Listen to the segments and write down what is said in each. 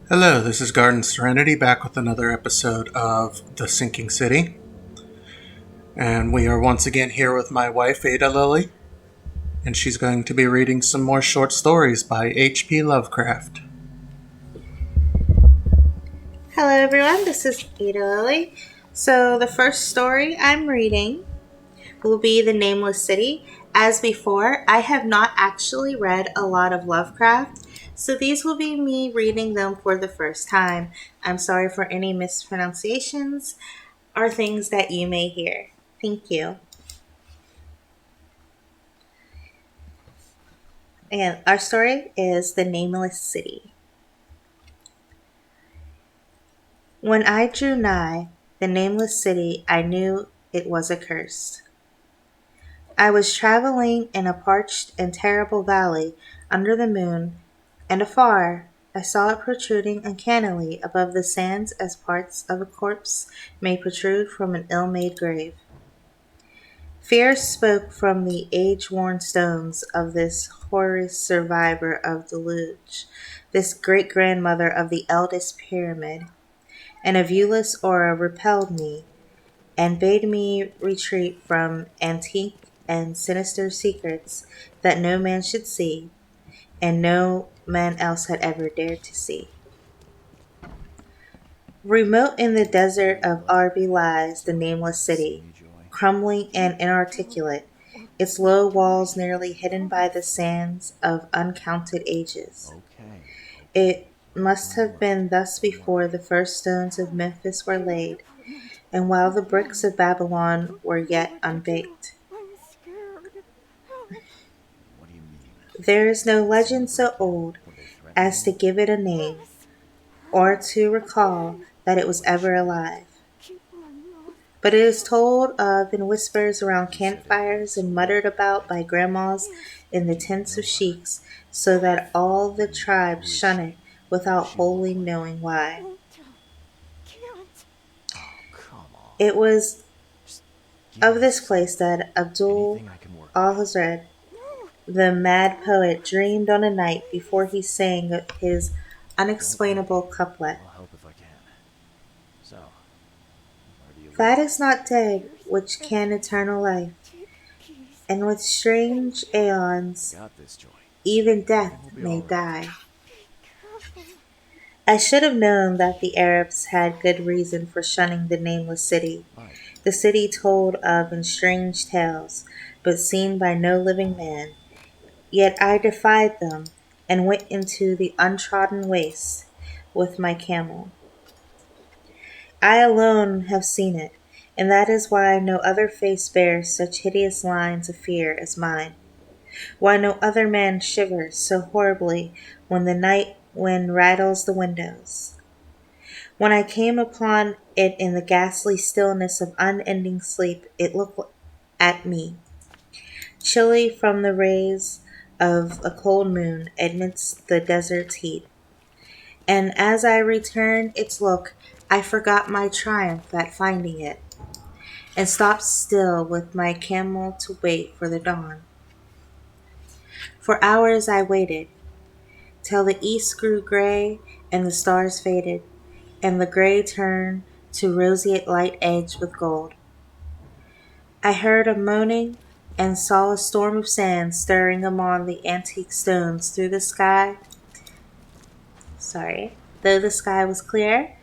Hello, this is GardenSerenity back with another episode of The Sinking City. And we are once again here with my wife, Ada Lily, and she's going to be reading some more short stories by H.P. Lovecraft. Hello, everyone. This is Ada Lily. So, the first story I'm reading will be The Nameless City. As before, I have not actually read a lot of Lovecraft, so these will be me reading them for the first time. I'm sorry for any mispronunciations or things that you may hear. Thank you. And our story is The Nameless City. When I drew nigh the nameless city, I knew it was accursed. I was traveling in a parched and terrible valley under the moon, and afar I saw it protruding uncannily above the sands as parts of a corpse may protrude from an ill-made grave. Fear spoke from the age-worn stones of this hoarse survivor of deluge, this great-grandmother of the eldest pyramid, and a viewless aura repelled me and bade me retreat from antique and sinister secrets that no man should see, and no man else had ever dared to see. Remote in the desert of Arbi lies the nameless city, crumbling and inarticulate, its low walls nearly hidden by the sands of uncounted ages. It must have been thus before the first stones of Memphis were laid, and while the bricks of Babylon were yet unbaked. There is no legend so old as to give it a name, or to recall that it was ever alive. But it is told of in whispers around campfires and muttered about by grandmas in the tents of sheiks, so that all the tribe shun it without wholly knowing why. It was of this place that Abdul al-Hazred, the mad poet, dreamed on a night before he sang his unexplainable couplet. That is not dead which can eternal life, and with strange aeons even death may die. I should have known that the Arabs had good reason for shunning the nameless city, the city told of in strange tales, but seen by no living man. Yet I defied them, and went into the untrodden waste with my camel. I alone have seen it, and that is why no other face bears such hideous lines of fear as mine. Why no other man shivers so horribly when the night wind rattles the windows. When I came upon it in the ghastly stillness of unending sleep, it looked at me, chilly from the rays of a cold moon amidst the desert's heat. And as I returned its look, I forgot my triumph at finding it, and stopped still with my camel to wait for the dawn. For hours I waited, till the east grew gray and the stars faded, and the gray turned to roseate light edged with gold. I heard a moaning and saw a storm of sand stirring among the antique stones through the sky. Though the sky was clear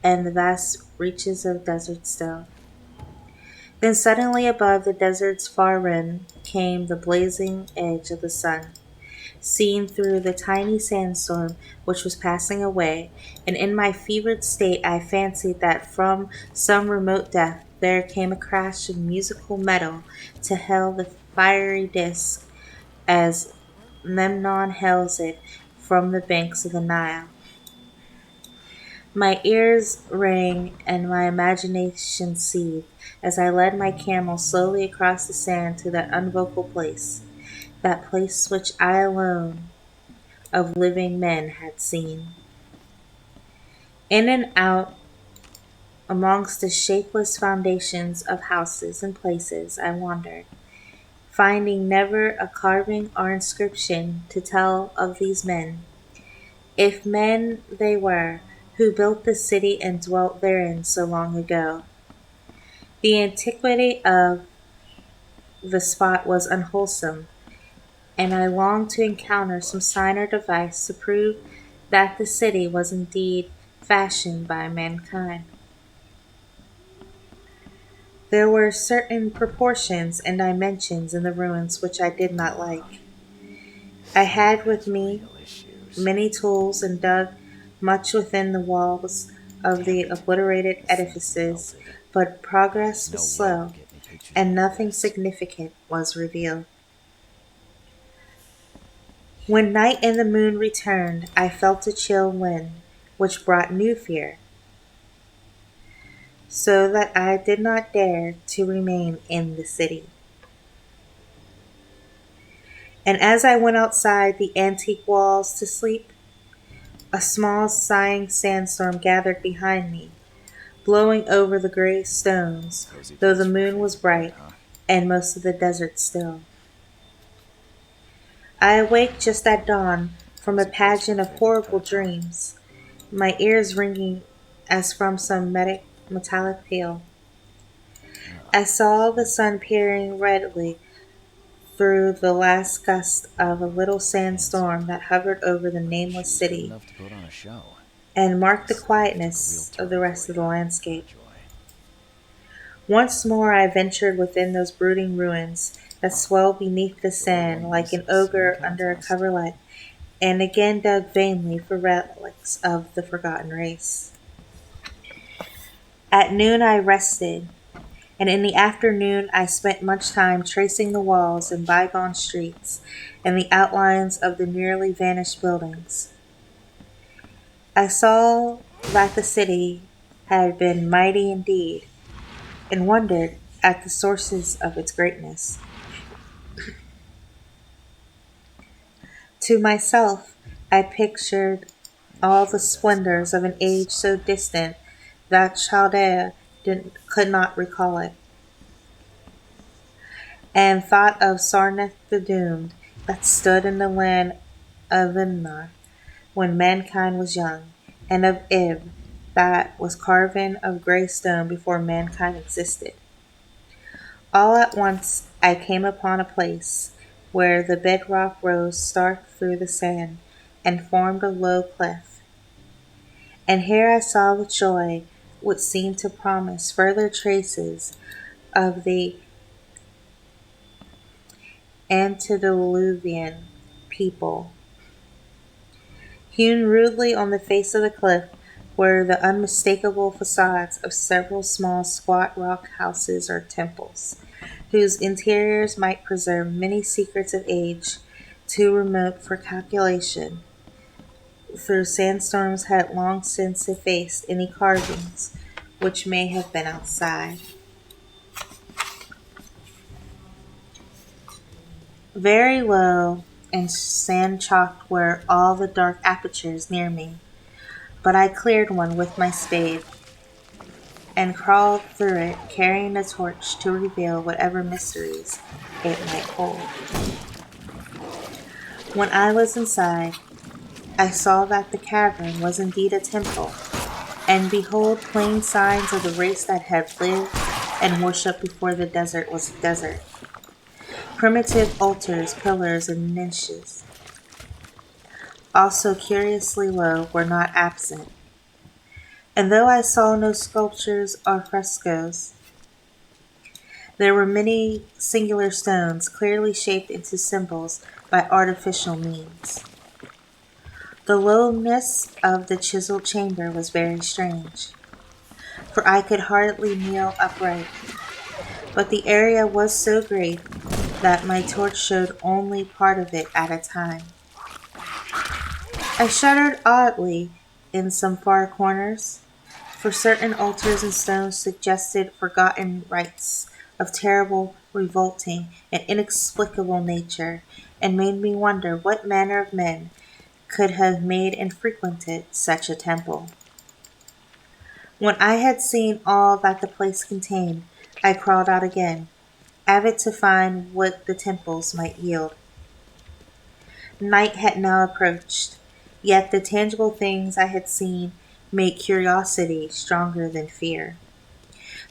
and the vast reaches of desert still. Then suddenly above the desert's far rim came the blazing edge of the sun, seen through the tiny sandstorm which was passing away, and in my fevered state I fancied that from some remote depth there came a crash of musical metal to hail the fiery disk as Memnon hails it from the banks of the Nile. My ears rang and my imagination seethed as I led my camel slowly across the sand to that place which I alone of living men had seen. In and out amongst the shapeless foundations of houses and places I wandered, finding never a carving or inscription to tell of these men. if men they were, who built the city and dwelt therein so long ago. The antiquity of the spot was unwholesome, and I longed to encounter some sign or device to prove that the city was indeed fashioned by mankind. There were certain proportions and dimensions in the ruins which I did not like. I had with me many tools and dug much within the walls of the obliterated edifices, but progress was slow, and nothing significant was revealed. When night and the moon returned, I felt a chill wind, which brought new fear, so that I did not dare to remain in the city. And as I went outside the antique walls to sleep, a small sighing sandstorm gathered behind me, blowing over the gray stones, though the moon was bright and most of the desert still. I awaked just at dawn from a pageant of horrible dreams, my ears ringing as from some metallic peal. I saw the sun peering redly through the last gust of a little sandstorm that hovered over the nameless city and marked the quietness of the rest of the landscape. Once more I ventured within those brooding ruins that swell beneath the sand like an ogre under a coverlet, and again dug vainly for relics of the forgotten race. At noon I rested, and in the afternoon I spent much time tracing the walls and bygone streets and the outlines of the nearly vanished buildings. I saw that the city had been mighty indeed, and wondered at the sources of its greatness. To myself, I pictured all the splendors of an age so distant that Chaldea could not recall it, and thought of Sarnath the Doomed that stood in the land of Vimnar when mankind was young, and of Ib that was carven of grey stone before mankind existed. All at once I came upon a place where the bedrock rose stark through the sand and formed a low cliff, and here I saw with joy what seemed to promise further traces of the antediluvian people. Hewn rudely on the face of the cliff were the unmistakable facades of several small squat rock houses or temples, whose interiors might preserve many secrets of age too remote for calculation, though sandstorms had long since effaced any carvings which may have been outside. Very low and sand-chalked were all the dark apertures near me, but I cleared one with my spade, and crawled through it, carrying a torch to reveal whatever mysteries it might hold. When I was inside, I saw that the cavern was indeed a temple, and behold plain signs of the race that had lived and worshipped before the desert was a desert. Primitive altars, pillars, and niches, also curiously low, were not absent. And though I saw no sculptures or frescoes, there were many singular stones clearly shaped into symbols by artificial means. The lowness of the chiseled chamber was very strange, for I could hardly kneel upright, but the area was so great that my torch showed only part of it at a time. I shuddered oddly in some far corners, for certain altars and stones suggested forgotten rites of terrible, revolting, and inexplicable nature, and made me wonder what manner of men could have made and frequented such a temple. When I had seen all that the place contained, I crawled out again, avid to find what the temples might yield. Night had now approached, Yet the tangible things I had seen made curiosity stronger than fear,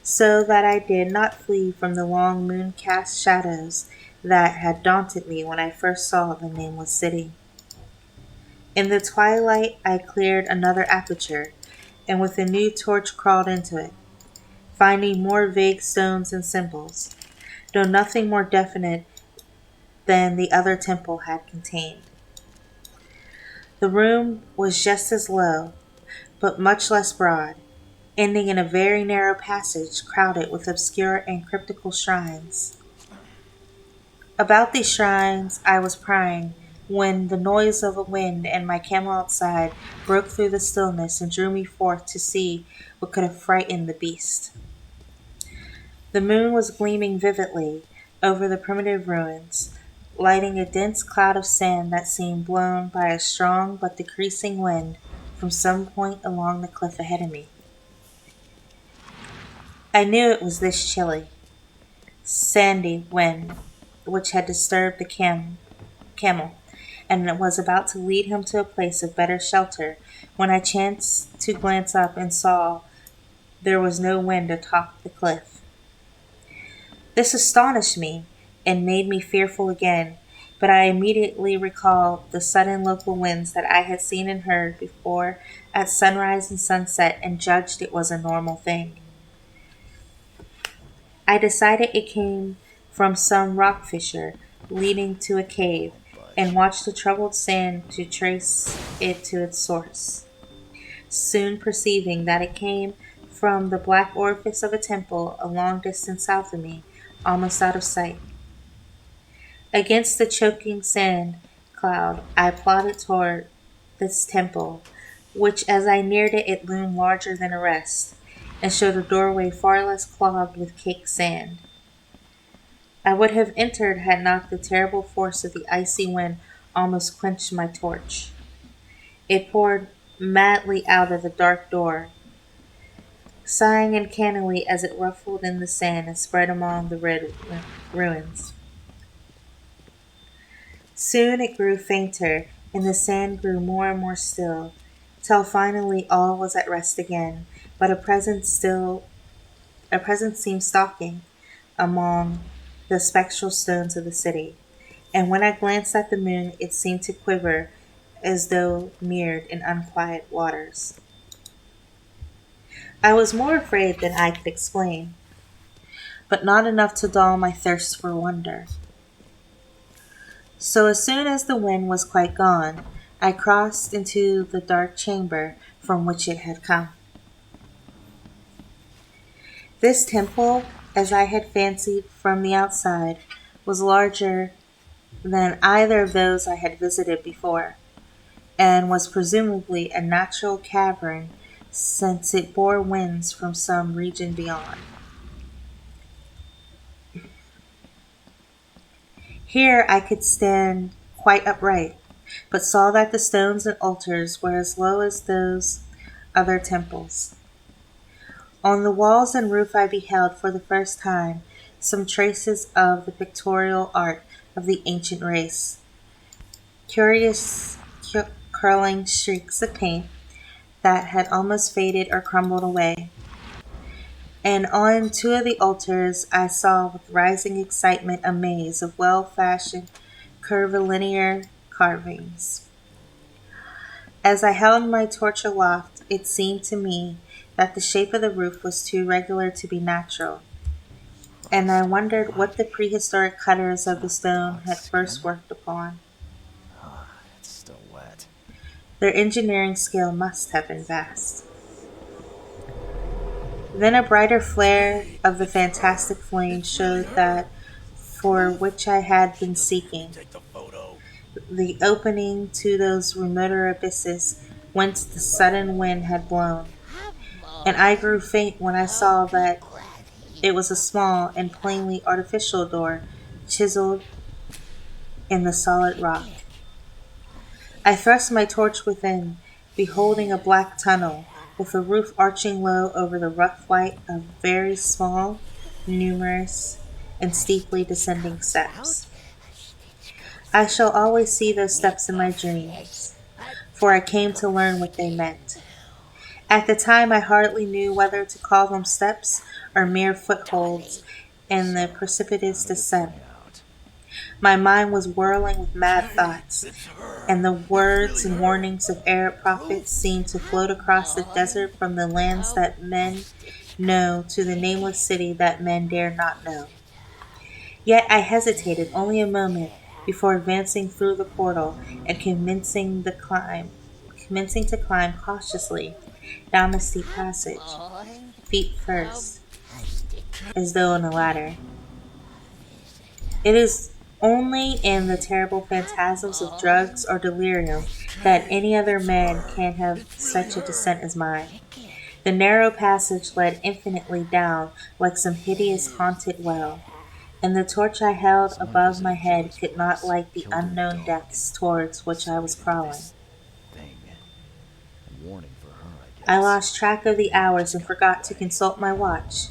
so that I did not flee from the long moon cast shadows that had daunted me when I first saw the nameless city. In the twilight, I cleared another aperture, and with a new torch crawled into it, finding more vague stones and symbols, though nothing more definite than the other temple had contained. The room was just as low, but much less broad, ending in a very narrow passage crowded with obscure and cryptical shrines. About these shrines I was prying when the noise of a wind and my camel outside broke through the stillness and drew me forth to see what could have frightened the beast. The moon was gleaming vividly over the primitive ruins, lighting a dense cloud of sand that seemed blown by a strong but decreasing wind from some point along the cliff ahead of me. I knew it was this chilly, sandy wind which had disturbed the camel, and was about to lead him to a place of better shelter when I chanced to glance up and saw there was no wind atop the cliff. This astonished me and made me fearful again, but I immediately recalled the sudden local winds that I had seen and heard before at sunrise and sunset and judged it was a normal thing. I decided it came from some rock fissure leading to a cave and watched the troubled sand to trace it to its source, soon perceiving that it came from the black orifice of a temple a long distance south of me, almost out of sight. Against the choking sand cloud I plodded toward this temple, which as I neared it loomed larger than the rest, and showed a doorway far less clogged with caked sand. I would have entered had not the terrible force of the icy wind almost quenched my torch. It poured madly out of the dark door, sighing uncannily as it ruffled in the sand and spread among the red ruins. Soon it grew fainter, and the sand grew more and more still, till finally all was at rest again, but a presence seemed stalking among the spectral stones of the city, and when I glanced at the moon it seemed to quiver as though mirrored in unquiet waters. I was more afraid than I could explain, but not enough to dull my thirst for wonder. So as soon as the wind was quite gone, I crossed into the dark chamber from which it had come. This temple, as I had fancied from the outside, was larger than either of those I had visited before, and was presumably a natural cavern since it bore winds from some region beyond. Here I could stand quite upright, but saw that the stones and altars were as low as those other temples. On the walls and roof I beheld for the first time some traces of the pictorial art of the ancient race, curious curling streaks of paint that had almost faded or crumbled away. And on two of the altars I saw with rising excitement a maze of well-fashioned curvilinear carvings. As I held my torch aloft, it seemed to me that the shape of the roof was too regular to be natural, and I wondered what the prehistoric cutters of the stone had first worked upon. It's still wet. Their engineering skill must have been vast. Then a brighter flare of the fantastic flame showed that for which I had been seeking, Take the photo. the opening to those remoter abysses whence the sudden wind had blown, and I grew faint when I saw that it was a small and plainly artificial door chiseled in the solid rock. I thrust my torch within, beholding a black tunnel with a roof arching low over the rough flight of very small, numerous, and steeply descending steps. I shall always see those steps in my dreams, for I came to learn what they meant. At the time, I hardly knew whether to call them steps or mere footholds in the precipitous How did it descent. play out? My mind was whirling with mad Hey, thoughts, it's her. and the It words really and hurt. warnings of Arab prophets Proof. seemed to float across the desert from the lands that men know to the nameless city that men dare not know. Yet I hesitated only a moment before advancing through the portal and commencing to climb cautiously down the steep passage, feet first, as though on a ladder. It is only in the terrible phantasms of drugs or delirium that Okay, any other it's man her. can have It really such a hurt. descent as mine. The narrow passage led infinitely down like some hideous haunted well, and the torch I held Someone above my visited head Joey's could not place, light the killed their unknown dog, depths towards which I was started crawling. this thing. A warning for her, I I guess. lost track of the Maybe it hours just and got in the forgot to way. consult my watch,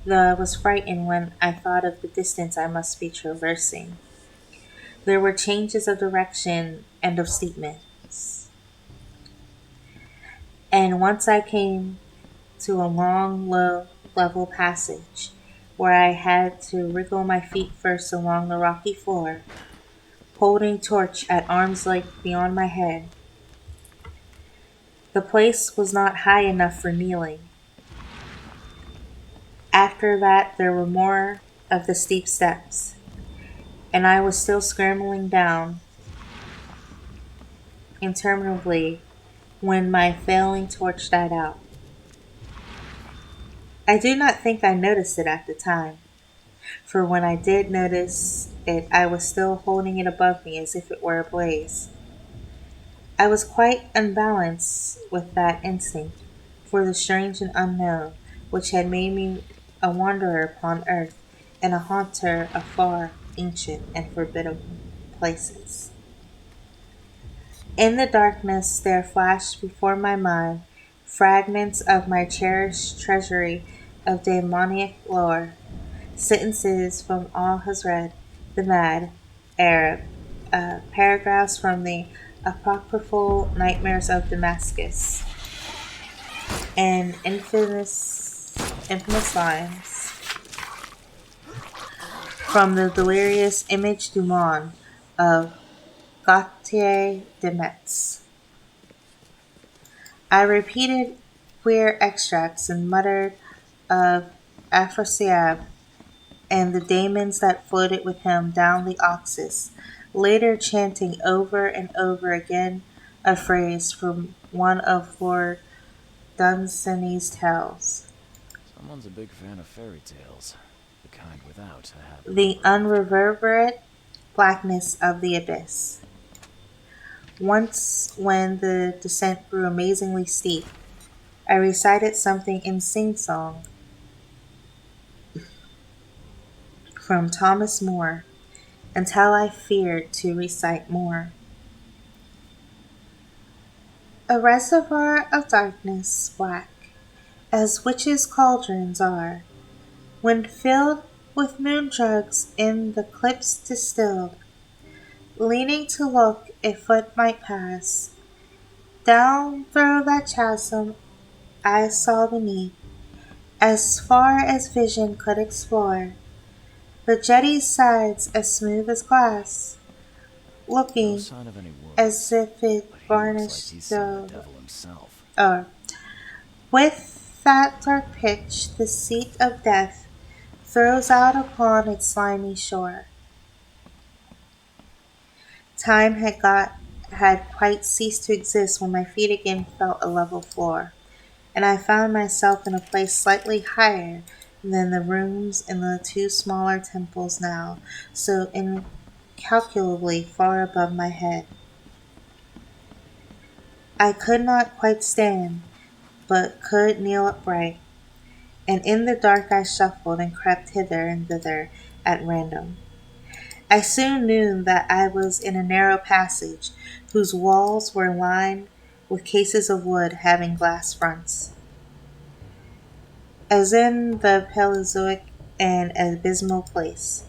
though I was frightened when I thought of the distance I must be traversing. There were changes of direction and of steepness, and once I came to a long, low, level passage where I had to wriggle my feet first along the rocky floor, holding torch at arm's length beyond my head. The place was not high enough for kneeling. After that there were more of the steep steps, and I was still scrambling down interminably when my failing torch died out. I do not think I noticed it at the time, for when I did notice it I was still holding it above me as if it were ablaze. I was quite unbalanced with that instinct for the strange and unknown, which had made me a wanderer upon earth and a haunter of far, ancient, and forbidden places. In the darkness there flashed before my mind fragments of my cherished treasury of demoniac lore, sentences from Al Hazred, the mad Arab, paragraphs from the apocryphal nightmares of Damascus, and infamous lines from the delirious image du monde of Gautier de Metz. I repeated queer extracts and muttered of Aphrodisiab and the daemons that floated with him down the Oxus, later chanting over and over again a phrase from one of Lord Dunsany's tales. Someone's a big fan of fairy tales. The kind without a happy The ending. unreverberate blackness of the abyss. Once, when the descent grew amazingly steep, I recited something in sing-song from Thomas Moore until I feared to recite more. A reservoir of darkness black, as witches' cauldrons are, when filled with moon drugs in the cliffs distilled, leaning to look if foot might pass, down through that chasm I saw beneath, as far as vision could explore, the jetty's sides as smooth as glass, No looking sign of any as worms, if it but he looks like varnished he's seen the the devil himself. earth. With that dark pitch, the seat of death throws out upon its slimy shore. Time had quite ceased to exist when my feet again felt a level floor, and I found myself in a place slightly higher than the rooms in the two smaller temples now so incalculably far above my head. I could not quite stand, but could kneel upright, and in the dark I shuffled and crept hither and thither at random. I soon knew that I was in a narrow passage whose walls were lined with cases of wood having glass fronts. As in the Paleozoic and abysmal place,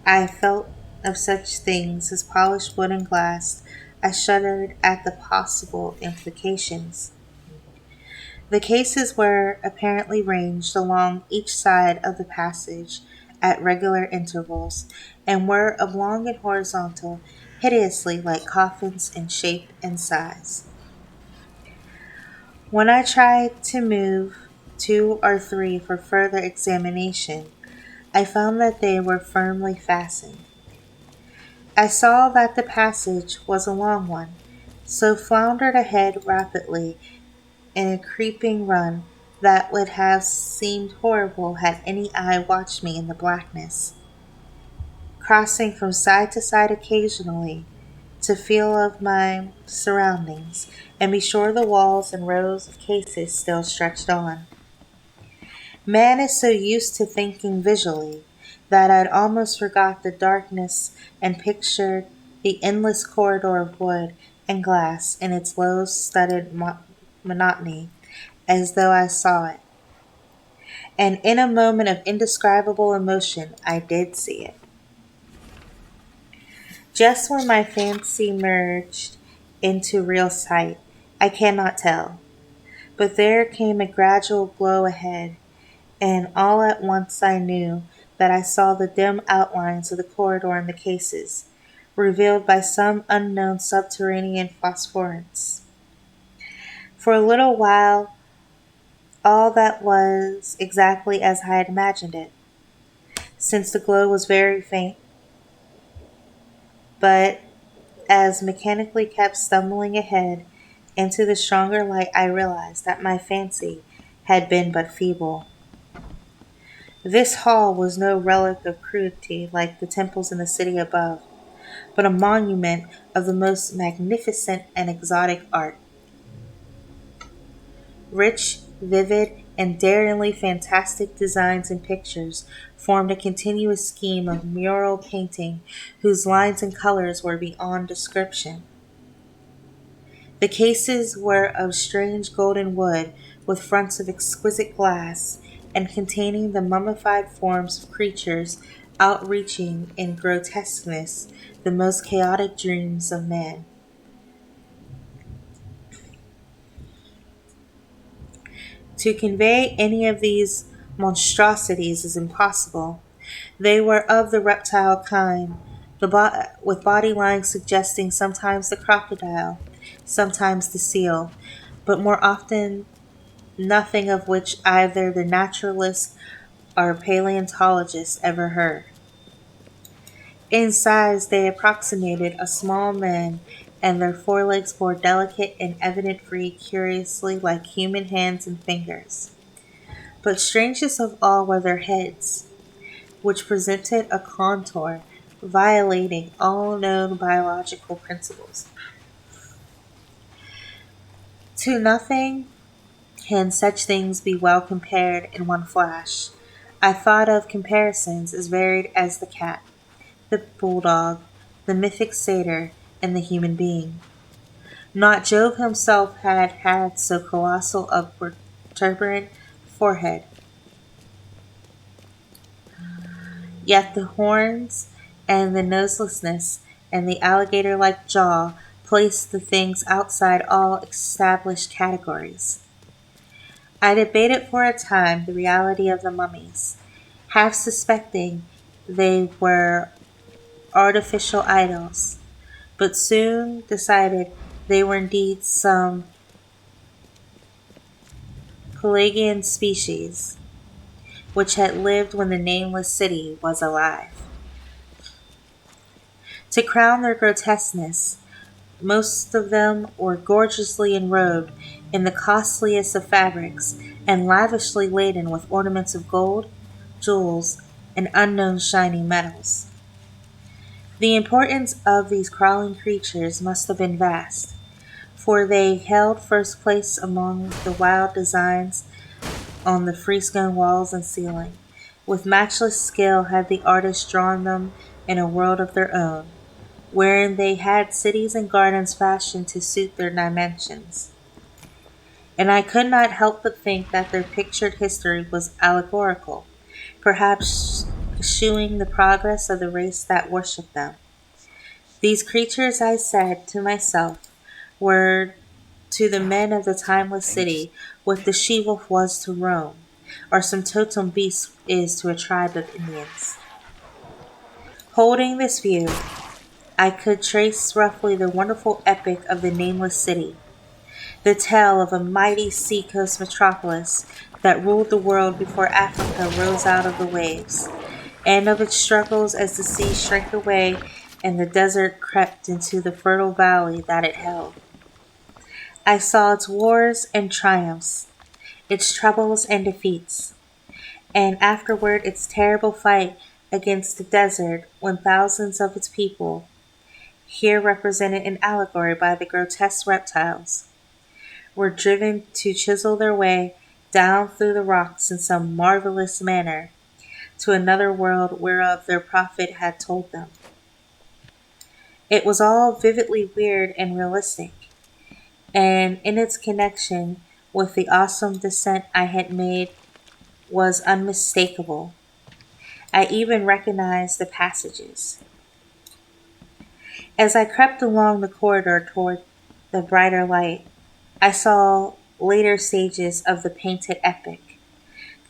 I felt of such things as polished wood and glass I shuddered at the possible implications. The cases were apparently ranged along each side of the passage at regular intervals, and were oblong and horizontal, hideously like coffins in shape and size. When I tried to move two or three for further examination, I found that they were firmly fastened. I saw that the passage was a long one, so floundered ahead rapidly in a creeping run that would have seemed horrible had any eye watched me in the blackness, crossing from side to side occasionally to feel of my surroundings and be sure the walls and rows of cases still stretched on. Man is so used to thinking visually that I'd almost forgot the darkness and pictured the endless corridor of wood and glass in its low studded monotony as though I saw it. And in a moment of indescribable emotion, I did see it. Just when my fancy merged into real sight, I cannot tell. But there came a gradual glow ahead, and all at once I knew that I saw the dim outlines of the corridor and the cases, revealed by some unknown subterranean phosphorescence. For a little while, all that was exactly as I had imagined it, since the glow was very faint, but as mechanically kept stumbling ahead into the stronger light, I realized that my fancy had been but feeble. This hall was no relic of cruelty like the temples in the city above, but a monument of the most magnificent and exotic art. Rich, vivid, and daringly fantastic designs and pictures formed a continuous scheme of mural painting whose lines and colors were beyond description. The cases were of strange golden wood, with fronts of exquisite glass, and containing the mummified forms of creatures outreaching in grotesqueness the most chaotic dreams of man. To convey any of these monstrosities is impossible. They were of the reptile kind, with body lines suggesting sometimes the crocodile, sometimes the seal, but more often nothing of which either the naturalist or paleontologist ever heard. In size, they approximated a small man, and their forelegs bore delicate and evidently curiously like human hands and fingers. But strangest of all were their heads, which presented a contour violating all known biological principles. To nothing can such things be well compared in one flash. I thought of comparisons as varied as the cat, the bulldog, the mythic satyr, and the human being. Not Jove himself had had so colossal a protuberant forehead, yet the horns and the noselessness and the alligator-like jaw placed the things outside all established categories. I debated for a time the reality of the mummies, half suspecting they were artificial idols, but soon decided they were indeed some Pelagian species which had lived when the nameless city was alive. To crown their grotesqueness, most of them were gorgeously enrobed in the costliest of fabrics and lavishly laden with ornaments of gold, jewels, and unknown shining metals. The importance of these crawling creatures must have been vast, for they held first place among the wild designs on the frescoed walls and ceiling. With matchless skill had the artists drawn them in a world of their own, wherein they had cities and gardens fashioned to suit their dimensions. And I could not help but think that their pictured history was allegorical, perhaps shewing the progress of the race that worshipped them. These creatures, I said to myself, were to the men of the timeless Thanks. city what the she wolf was to Rome, or some totem beast is to a tribe of Indians. Holding this view, I could trace roughly the wonderful epic of the nameless city, the tale of a mighty seacoast metropolis that ruled the world before Africa rose out of the waves, and of its struggles as the sea shrank away and the desert crept into the fertile valley that it held. I saw its wars and triumphs, its troubles and defeats, and afterward its terrible fight against the desert when thousands of its people, here represented in allegory by the grotesque reptiles, were driven to chisel their way down through the rocks in some marvelous manner to another world whereof their prophet had told them. It was all vividly weird and realistic, and in its connection with the awesome descent I had made was unmistakable. I even recognized the passages. As I crept along the corridor toward the brighter light, I saw later stages of the painted epic,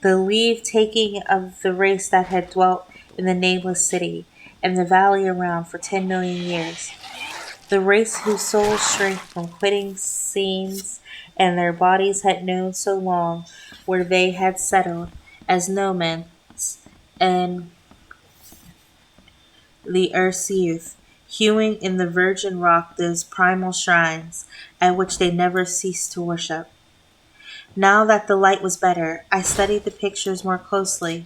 the leave taking of the race that had dwelt in the nameless city and the valley around for 10 million years, the race whose souls shrank from quitting scenes and their bodies had known so long where they had settled as nomads and the earth's youth, hewing in the virgin rock those primal shrines at which they never ceased to worship. Now that the light was better, I studied the pictures more closely,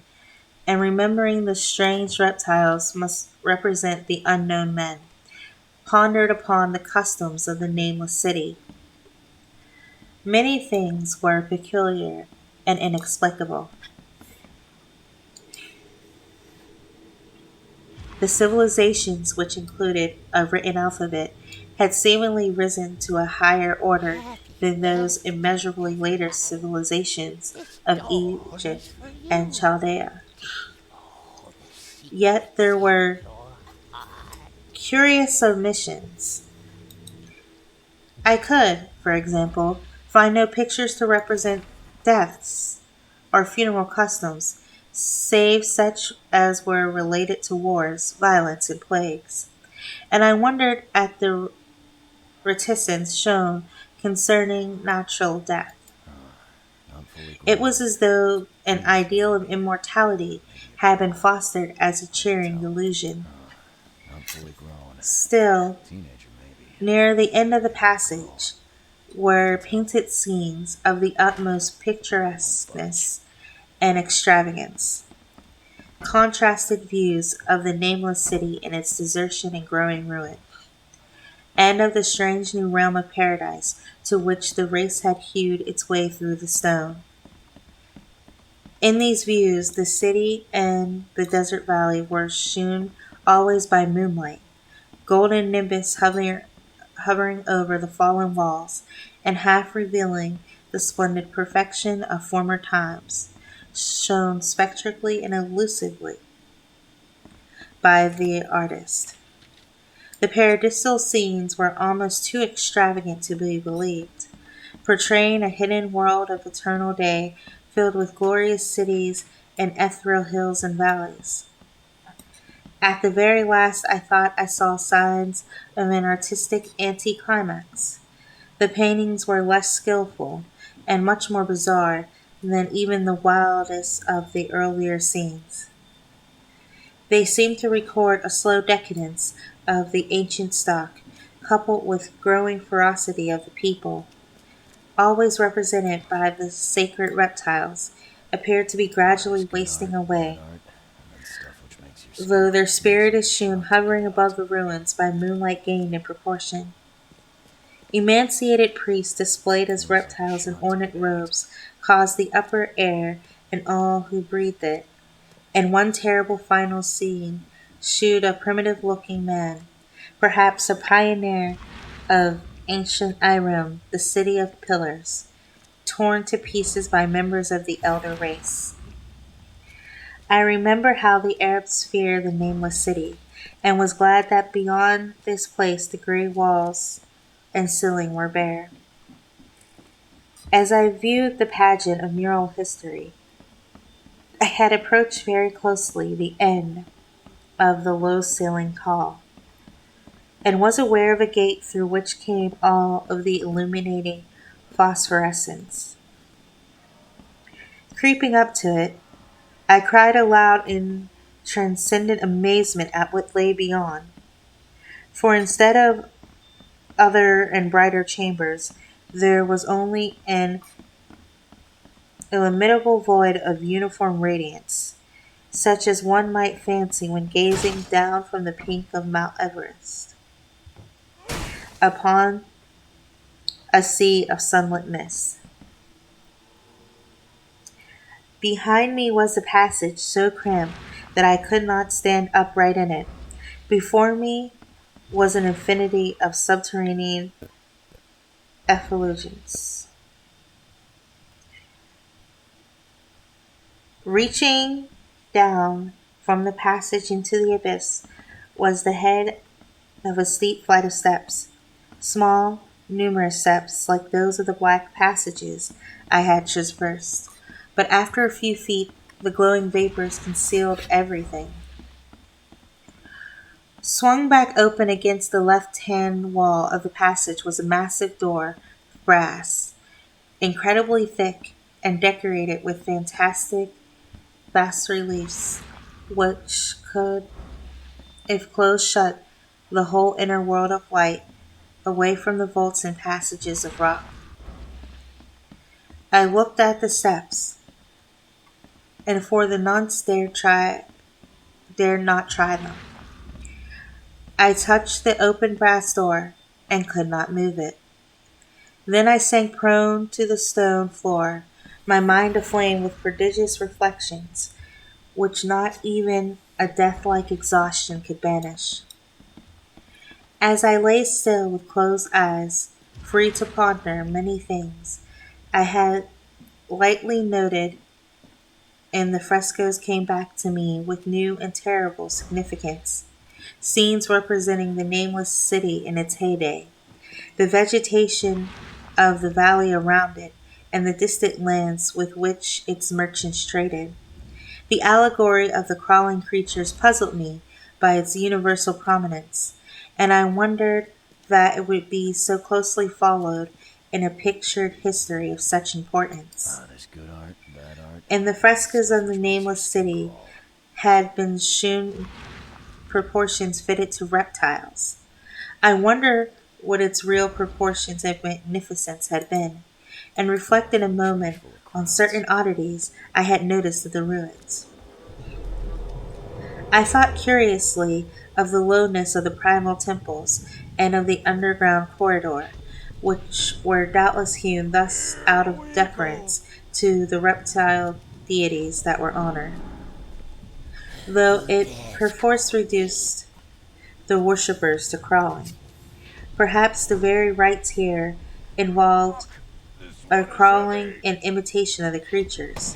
and remembering the strange reptiles must represent the unknown men, pondered upon the customs of the nameless city. Many things were peculiar and inexplicable. The civilizations, which included a written alphabet, had seemingly risen to a higher order than those immeasurably later civilizations of Egypt and Chaldea. Yet there were curious omissions. I could, for example, find no pictures to represent deaths or funeral customs, save such as were related to wars, violence, and plagues. And I wondered at the reticence shown concerning natural death. Not fully It grown. was as though an ideal of immortality had been fostered as a cheering illusion. Not fully grown. Still, Teenager, maybe. near the end of the passage were painted scenes of the utmost picturesqueness and extravagance, contrasted views of the nameless city in its desertion and growing ruin, and of the strange new realm of paradise to which the race had hewed its way through the stone. In these views, the city and the desert valley were shewn always by moonlight, golden nimbus hovering over the fallen walls, and half revealing the splendid perfection of former times, shown spectrally and elusively by the artist. The paradisial scenes were almost too extravagant to be believed, portraying a hidden world of eternal day filled with glorious cities and ethereal hills and valleys. At the very last, I thought I saw signs of an artistic anticlimax. The paintings were less skillful and much more bizarre than even the wildest of the earlier scenes. They seemed to record a slow decadence of the ancient stock, coupled with growing ferocity of the people, always represented by the sacred reptiles, appeared to be Always gradually good wasting art, away, and then stuff which makes your though skin their spirit is miserable shewn enough to hovering read above about. the ruins by moonlight gained in proportion. Emaciated priests displayed as Losing reptiles in sure to ornate be bad. robes caused the upper air and all who breathed it. And one terrible final scene shewed a primitive looking man, perhaps a pioneer of ancient Irem, the city of pillars, torn to pieces by members of the elder race. I remember how the Arabs fear the nameless city, and was glad that beyond this place the grey walls and ceiling were bare. As I viewed the pageant of mural history, I had approached very closely the end of the low ceilinged hall, and was aware of a gate through which came all of the illuminating phosphorescence. Creeping up to it, I cried aloud in transcendent amazement at what lay beyond, for instead of other and brighter chambers, there was only an illimitable void of uniform radiance, such as one might fancy when gazing down from the peak of Mount Everest upon a sea of sunlit mist. Behind me was a passage so cramped that I could not stand upright in it. Before me was an infinity of subterranean effulgence. Reaching down from the passage into the abyss was the head of a steep flight of steps, small, numerous steps like those of the black passages I had traversed. But after a few feet, the glowing vapors concealed everything. Swung back open against the left-hand wall of the passage was a massive door of brass, incredibly thick and decorated with fantastic bas-reliefs, which could, if closed shut, the whole inner world of light away from the vaults and passages of rock. I looked at the steps, and for the nonce dared not try them. I touched the open brass door, and could not move it. Then I sank prone to the stone floor, my mind aflame with prodigious reflections, which not even a death-like exhaustion could banish. As I lay still with closed eyes, free to ponder many things I had lightly noted, and the frescoes came back to me with new and terrible significance. Scenes representing the nameless city in its heyday, the vegetation of the valley around it, and the distant lands with which its merchants traded. The allegory of the crawling creatures puzzled me by its universal prominence, and I wondered that it would be so closely followed in a pictured history of such importance. There's good art, bad art. And the frescoes of the nameless city had been shewn proportions fitted to reptiles. I wonder what its real proportions and magnificence had been, and reflected a moment on certain oddities I had noticed of the ruins. I thought curiously of the lowness of the primal temples and of the underground corridor, which were doubtless hewn thus out of deference to the reptile deities that were honored, though it perforce reduced the worshippers to crawling. Perhaps the very rites here involved a crawling in imitation of the creatures.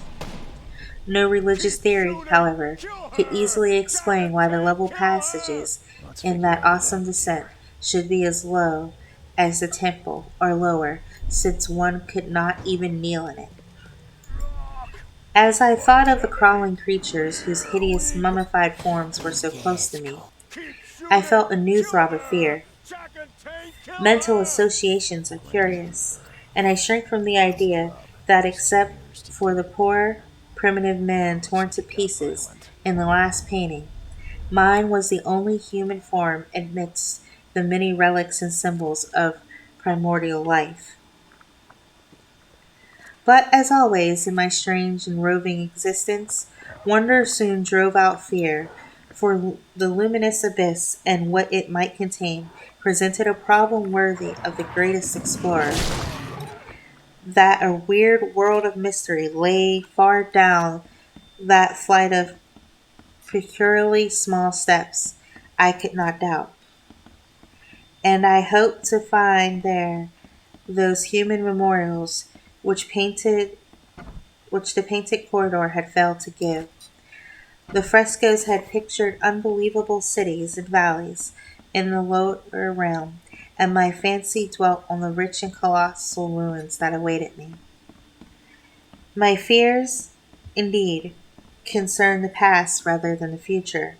No religious theory, however, could easily explain why the level passages in that awesome descent should be as low as the temple, or lower, since one could not even kneel in it. As I thought of the crawling creatures whose hideous mummified forms were so close to me, I felt a new throb of fear. Mental associations are curious, and I shrink from the idea that except for the poor, primitive man torn to pieces in the last painting, mine was the only human form amidst the many relics and symbols of primordial life. But as always in my strange and roving existence, wonder soon drove out fear, for the luminous abyss and what it might contain presented a problem worthy of the greatest explorer. That a weird world of mystery lay far down that flight of peculiarly small steps, I could not doubt. And I hoped to find there those human memorials which the painted corridor had failed to give. The frescoes had pictured unbelievable cities and valleys in the lower realm, and my fancy dwelt on the rich and colossal ruins that awaited me. My fears, indeed, concerned the past rather than the future.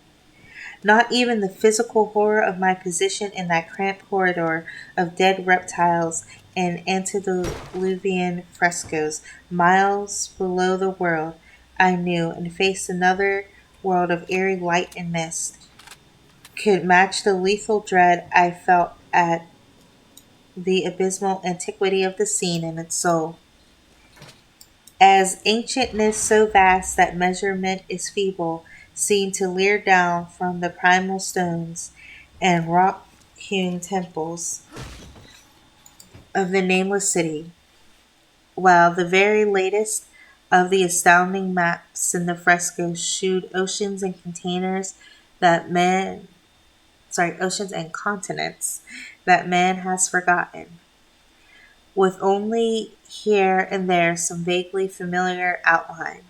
Not even the physical horror of my position in that cramped corridor of dead reptiles and antediluvian frescoes, miles below the world I knew and faced another world of eerie light and mist, could match the lethal dread I felt at the abysmal antiquity of the scene and its soul. As ancientness so vast that measurement is feeble seemed to leer down from the primal stones and rock-hewn temples of the nameless city, while the very latest of the astounding maps in the frescoes shewed oceans and containers that man oceans and continents that man has forgotten, with only here and there some vaguely familiar outline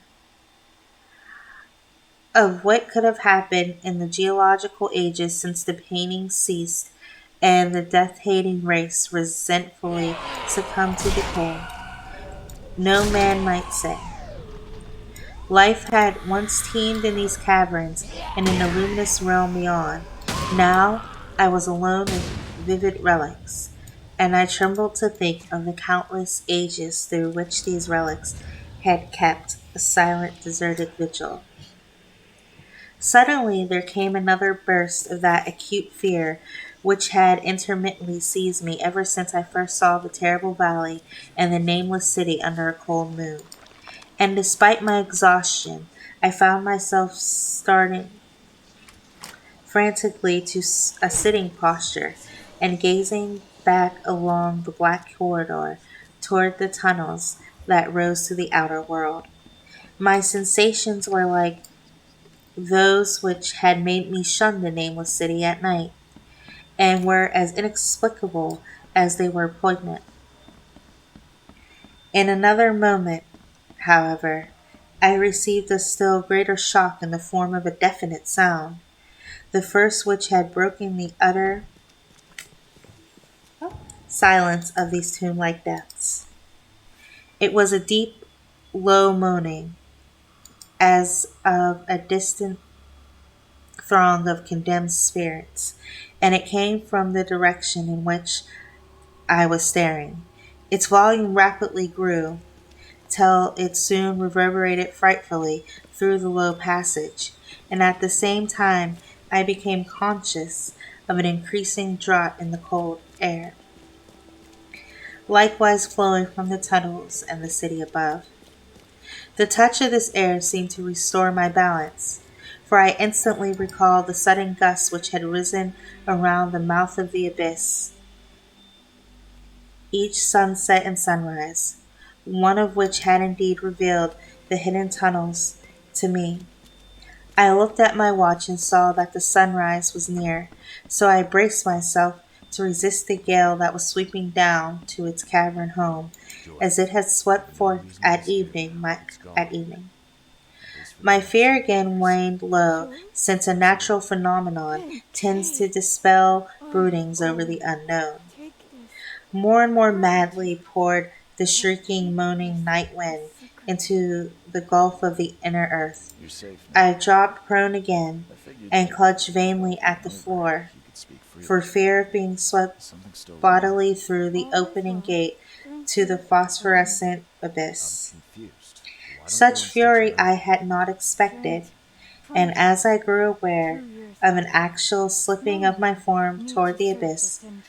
of what could have happened in the geological ages since the painting ceased and the death-hating race resentfully succumbed to decay. No man might say. Life had once teemed in these caverns and in the luminous realm beyond. Now I was alone with vivid relics, and I trembled to think of the countless ages through which these relics had kept a silent, deserted vigil. Suddenly there came another burst of that acute fear which had intermittently seized me ever since I first saw the terrible valley and the nameless city under a cold moon. And despite my exhaustion, I found myself starting frantically to a sitting posture and gazing back along the black corridor toward the tunnels that rose to the outer world. My sensations were like those which had made me shun the nameless city at night, and were as inexplicable as they were poignant. In another moment, however, I received a still greater shock in the form of a definite sound, the first which had broken the utter silence of these tomb-like depths. It was a deep, low moaning, as of a distant throng of condemned spirits, and it came from the direction in which I was staring. Its volume rapidly grew, till it soon reverberated frightfully through the low passage, and at the same time I became conscious of an increasing draught in the cold air, likewise flowing from the tunnels and the city above. The touch of this air seemed to restore my balance, for I instantly recalled the sudden gusts which had risen around the mouth of the abyss, each sunset and sunrise, one of which had indeed revealed the hidden tunnels to me. I looked at my watch and saw that the sunrise was near, so I braced myself to resist the gale that was sweeping down to its cavern home, Joy, as it had the swept main forth reason at he's here. evening. It's At gone, evening. at least for the My next fear few again years. waned low, Joy since a Absolutely. natural phenomenon and tends to Kate. dispel Oh, broodings over the unknown. take this. More and more Hurt. madly poured the But shrieking, keep moaning this night a wind secret. into the gulf of the inner earth. You're safe I now. dropped prone again I figured and that clutched while vainly being at the over, floor, you could speak for freely. fear of being swept Is something still wrong? bodily through the All is opening well. gate Thank to the you, Father. phosphorescent I'm abyss. confused. Why don't you Such instead try fury to... I had not Trent expected, and as promised I grew aware 2 years of an ago. actual No slipping of my one form need toward to the serve the abyss, sentence.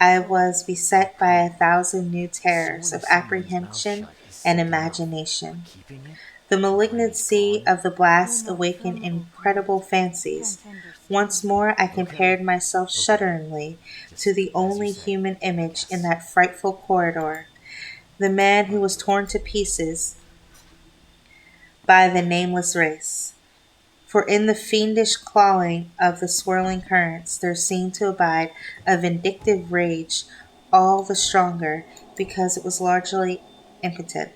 I So was Oh, beset by come a on. thousand new terrors Sewing of someone's mouth apprehension shut is and simple enough. But imagination. keeping it? The When Granny's malignancy gone? of the do blast not awakened tremble, Kent. incredible fancies. Can't Once understand. more I Okay. compared myself Okay. shudderingly Just to the as you only say, human I image in guess. that frightful corridor, the man who Bye, was Joy. torn to pieces by the nameless race. For in the fiendish clawing of the swirling currents there seemed to abide a vindictive rage all the stronger because it was largely impotent.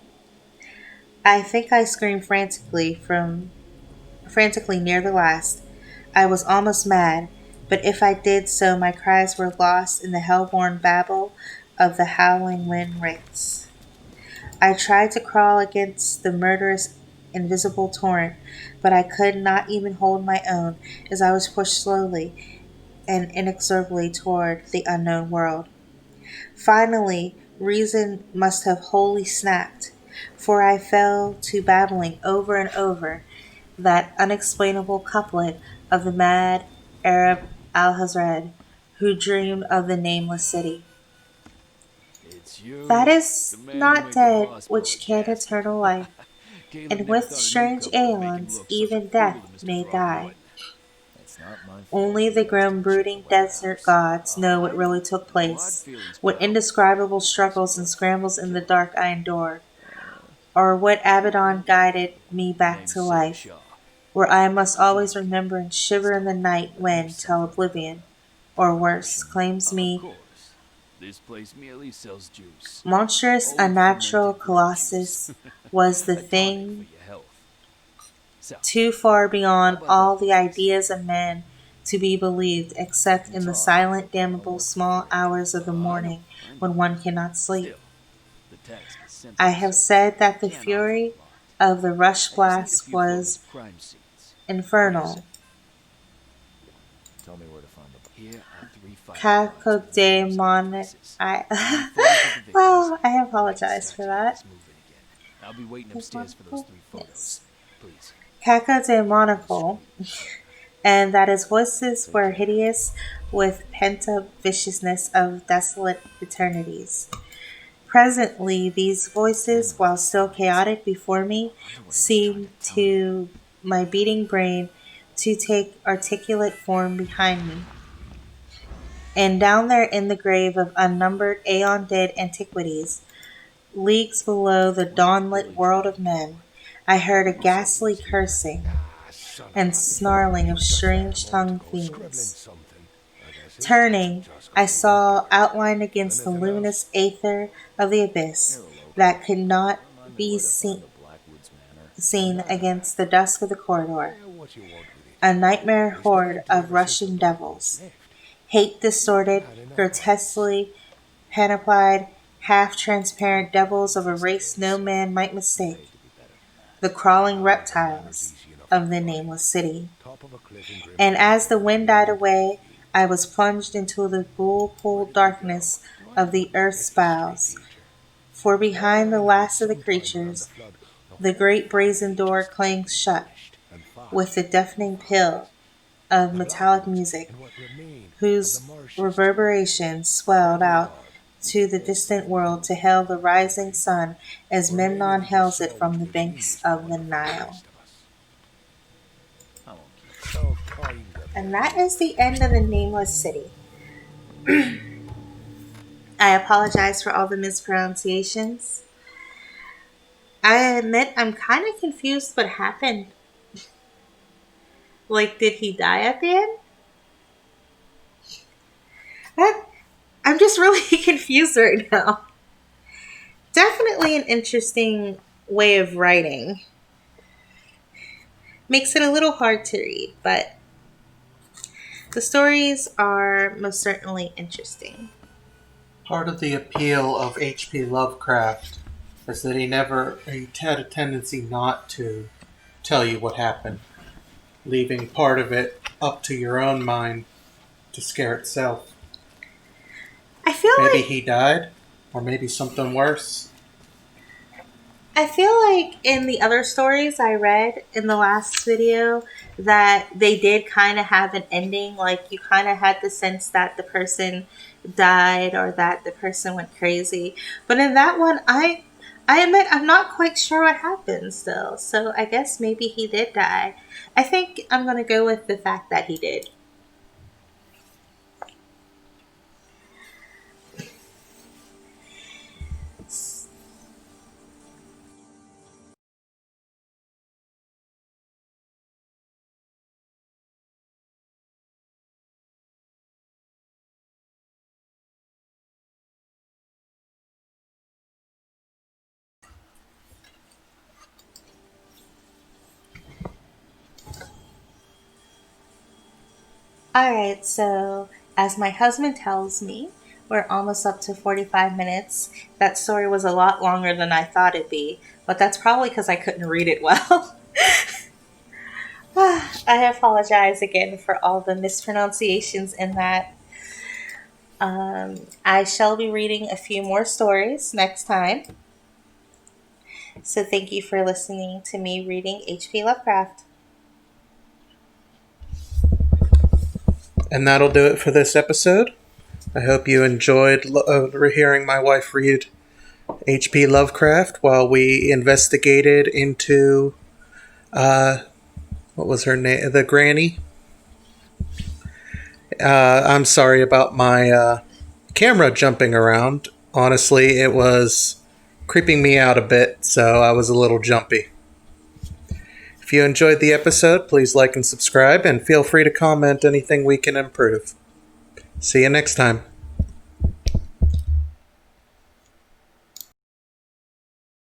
I think I screamed frantically frantically near the last. I was almost mad, but if I did so, my cries were lost in the hell-born babble of the howling wind wraiths. I tried to crawl against the murderous invisible torrent, but I could not even hold my own as I was pushed slowly and inexorably toward the unknown world. Finally, reason must have wholly snapped, for I fell to babbling over and over that unexplainable couplet of the mad Arab Alhazred, who dreamed of the nameless city. It's That you, the is man who not made the dead boss which can broadcast. eternal life, Caleb and never with thought a strange newcomer would make him aeons look such a even fool death to Mr. may die. Throckmorton. It's not my fault Only you the lost grim touch of the brooding desert warehouse. gods Oh, know what I really know. took No hard place, feelings, what pal. indescribable So struggles and what? scrambles in the Kill dark I endured, or what Abaddon guided me him. back Name's to Sam life, Shaw. where I must What'd you always need? remember and shiver in the Pistol. night I can use wind till something like that. oblivion, or worse, Potion. claims Of me course. This place merely sells juice. monstrous, Old unnatural fermented grape juice. colossus was the A tonic for thing your health. So, too far how beyond about all that the business? ideas of men to be believed We except can in the talk. silent, I don't damnable work for small free. hours of the I know, morning I know. when one cannot sleep. Still, the task is I simple, have so said that I the can't offer fury a lot. of the rush I just need a blast few photos was of crime scenes. What do you say? infernal. Tell me where to find the. Here are 3 file drawings with names and Cacodemon. addresses. I need I photos of the victims, well, I and I can apologize start for to get that. this moving again. I'll be waiting Is upstairs for those monocle? 3 photos. Yes. Please. Down the Cacodemonical, street. and that his voices Take were care. hideous with pent up viciousness of desolate eternities. Presently, these Again voices, with while the still signs. chaotic before me, Wonder what he was trying to seemed tell me. to my beating brain to take articulate form behind me. And down there in the grave of unnumbered aeon dead antiquities, leagues below the What did dawn-lit Billy world try of to do? men, I heard a Who said he ghastly was here? cursing Ah, son of and a... snarling He of was just there a moment strange-tongued ago, scribbling fiends. something. I guess his touch had Turning, just I got even saw bigger. outlined against the Anything else? luminous aether of the You're abyss a local. that could not Remind me be where to find the Blackwoods Manor. seen Nah. against the dusk of the corridor. What you want with it? A nightmare It's been horde empty of ever since the rushing Blackwoods devils, left. hate distorted, Had enough bodies. grotesquely panoplied, half transparent devils of a These race no days, man might I'm mistake, paid to be better than that. the crawling Ah, the manor's reptiles easy enough to of the find. nameless city. Top of a cliff in And Grimsby as the Town, wind died beyond away, Torquay. I was plunged into the Where whirlpool did they go? darkness Do I of know the them? earth's History bowels. teacher. For behind the Anyway, last of the sometime around the creatures, flood, the the whole great brazen family door just clangs shut vanished. And with the fast. deafening No families. peal of The metallic Blackwoods music, and what remained of the whose marshes too. reverberations swelled out Graveyard. to the There's distant something to world it, to hail the rising maybe. sun as Or maybe Memnon we just hails it saw from what the was banks needed for of the one for the Nile. best of us. I won't keep you. So kind of you. And that is the end of the Nameless City. I apologize for all the mispronunciations. I admit I'm kind of confused what happened. Like, did he die at the end? I'm just really confused right now. Definitely an interesting way of writing. Makes it a little hard to read, but the stories are most certainly interesting. Part of the appeal of H.P. Lovecraft is that he had a tendency not to tell you what happened, leaving part of it up to your own mind to scare itself. I feel Maybe like he died, or maybe something worse. I feel like in the other stories I read in the last video that they did kind of have an ending. Like you kind of had the sense that the person died or that the person went crazy. But in that one, I admit I'm not quite sure what happened still. So I guess maybe he did die. I think I'm gonna go with the fact that he did. Alright, so as my husband tells me, we're almost up to 45 minutes. That story was a lot longer than I thought it'd be, but that's probably because I couldn't read it well. I apologize again for all the mispronunciations in that. I shall be reading a few more stories next time. So thank you for listening to me reading H.P. Lovecraft. And that'll do it for this episode. I hope you enjoyed hearing my wife read H.P. Lovecraft while we investigated into, what was her name? The granny. I'm sorry about my camera jumping around. Honestly, it was creeping me out a bit, so I was a little jumpy. If you enjoyed the episode, please like and subscribe, and feel free to comment anything we can improve. See you next time.